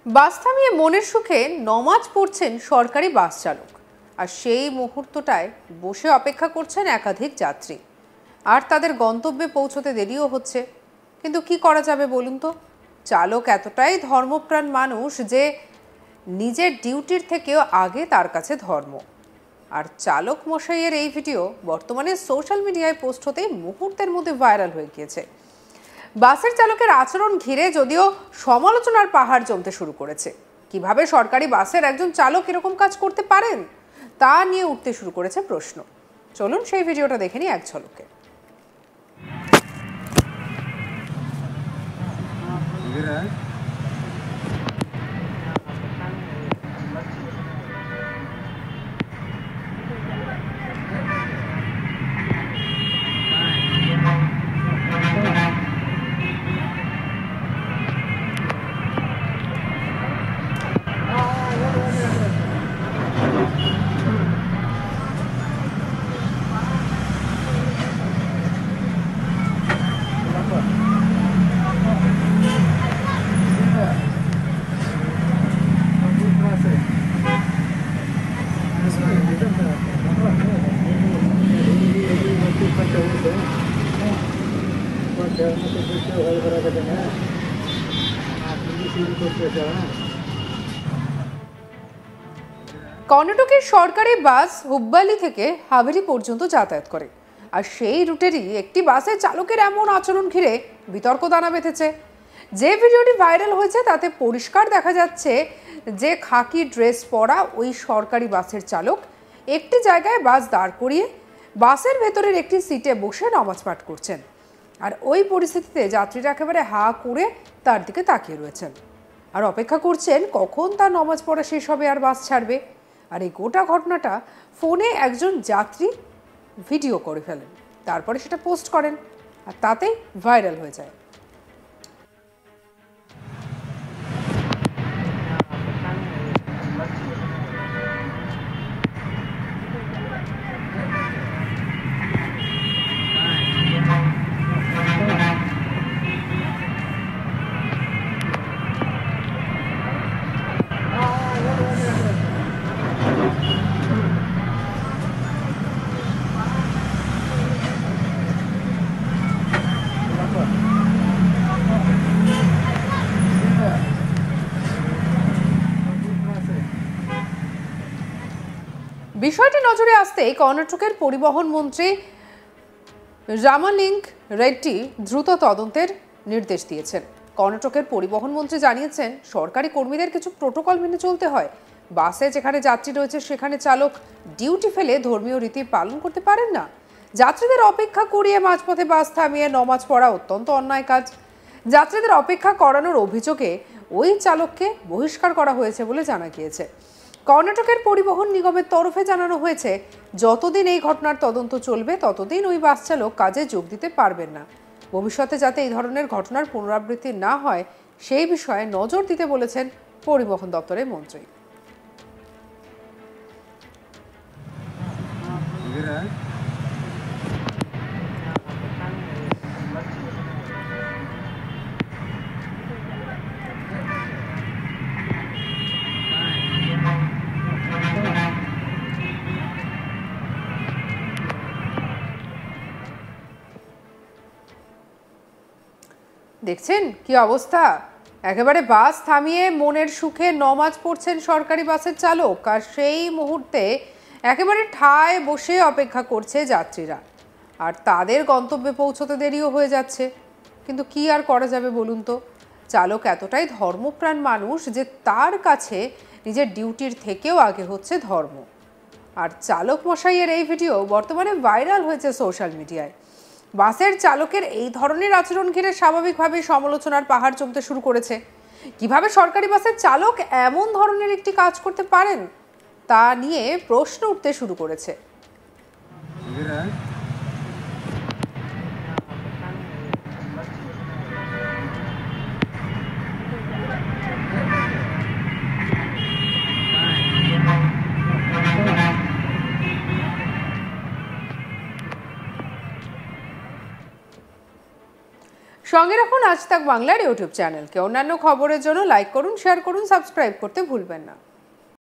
বাস থামিয়ে মনের সুখে নমাজ পড়ছেন সরকারি বাস চালক, আর সেই মুহূর্তটায় বসে অপেক্ষা করছেন একাধিক যাত্রী। আর তাদের গন্তব্যে পৌঁছতে দেরিও হচ্ছে, কিন্তু কি করা যাবে বলুন তো। চালক এতটাই ধর্মপ্রাণ মানুষ যে নিজের ডিউটির থেকেও আগে তার কাছে ধর্ম। আর চালক মশাইয়ের এই ভিডিও বর্তমানে সোশ্যাল মিডিয়ায় পোস্ট হতেই মুহূর্তের মধ্যে ভাইরাল হয়ে গিয়েছে। বাসের চালকের আচরণ ঘিরে যদিও সমালোচনার পাহাড় জমতে শুরু করেছে। কিভাবে সরকারি বাসের একজন চালক এরকম কাজ করতে পারেন তা নিয়ে উঠতে শুরু করেছে প্রশ্ন। চলুন সেই ভিডিওটা দেখে নিই এক ঝলকে। কর্ণাটকের সরকারি বাস হুব্বালি থেকে হাভেলি পর্যন্ত যাতায়াত করে, আর সেই রুটেরই একটি বাসের চালকের এমন আচরণ ঘিরে বিতর্ক দানা বেঁধেছে। যে ভিডিওটি ভাইরাল হয়েছে তাতে পরিষ্কার দেখা যাচ্ছে যে খাকি ড্রেস পরা ওই সরকারি বাসের চালক একটি জায়গায় বাস দাঁড় করিয়ে বাসের ভেতরের একটি সিটে বসে নামাজ পাঠ করছেন। আর ওই পরিস্থিতিতে যাত্রীরা একেবারে হা করে তার দিকে তাকিয়ে রয়েছেন আর অপেক্ষা করছেন কখন তার নামাজ পড়া শেষ হবে আর বাস ছাড়বে। আর এই গোটা ঘটনাটা ফোনে একজন যাত্রী ভিডিও করে ফেলেন, তারপরে সেটা পোস্ট করেন, আর তাতেই ভাইরাল হয়ে যায়। বিষয়টি নজরে আসতেই কর্ণাটকের পরিবহন মন্ত্রী রামালিঙ্গ রেড্ডি দ্রুত তদন্তের নির্দেশ দিয়েছেন। কর্ণাটকের পরিবহন মন্ত্রী জানিয়েছেন, সরকারি কর্মীদের কিছু প্রোটোকল মেনে চলতে হয়। বাসে যেখানে যাত্রী রয়েছে সেখানে চালক ডিউটি ফেলে ধর্মীয় রীতি পালন করতে পারেন না। যাত্রীদের অপেক্ষা করিয়ে মাঝপথে বাস থামিয়ে নমাজ পড়া অত্যন্ত অন্যায় কাজ। যাত্রীদের অপেক্ষা করানোর অভিযোগে ওই চালককে বহিষ্কার করা হয়েছে বলে জানা গিয়েছে। কর্ণাটকের পরিবহন নিগমের তরফে জানানো হয়েছে, যতদিন এই ঘটনার তদন্ত চলবে ততদিন ওই বাস চালক কাজে যোগ দিতে পারবেন না। ভবিষ্যতে যাতে এই ধরনের ঘটনার পুনরাবৃত্তি না হয় সেই বিষয়ে নজর দিতে বলেছেন পরিবহন দপ্তরের মন্ত্রী। দেখছেন কি অবস্থা, একেবারে বাস থামিয়ে মনের সুখে নমাজ পড়ছেন সরকারি বাসের চালক, আর সেই মুহূর্তে একেবারে ঠায় বসে অপেক্ষা করছে যাত্রীরা। আর তাদের গন্তব্যে পৌঁছতে দেরিও হয়ে যাচ্ছে, কিন্তু কি আর করা যাবে বলুন তো। চালক এতটাই ধর্মপ্রাণ মানুষ যে তার কাছে নিজের ডিউটির থেকেও আগে হচ্ছে ধর্ম। আর চালক মশাইয়ের এই ভিডিও বর্তমানে ভাইরাল হয়েছে সোশ্যাল মিডিয়ায়। বাসের চালকের এই ধরনের আচরণ ঘিরে স্বাভাবিকভাবেই সমালোচনার পাহাড় জমতে শুরু করেছে। কিভাবে সরকারি বাসের চালক এমন ধরনের একটি কাজ করতে পারেন তা নিয়ে প্রশ্ন উঠতে শুরু করেছে। সঙ্গে রাখুন আজ তাক বাংলার ইউটিউব চ্যানেলকে। অন্যান্য খবরের জন্য লাইক করুন, শেয়ার করুন, সাবস্ক্রাইব করতে ভুলবেন না।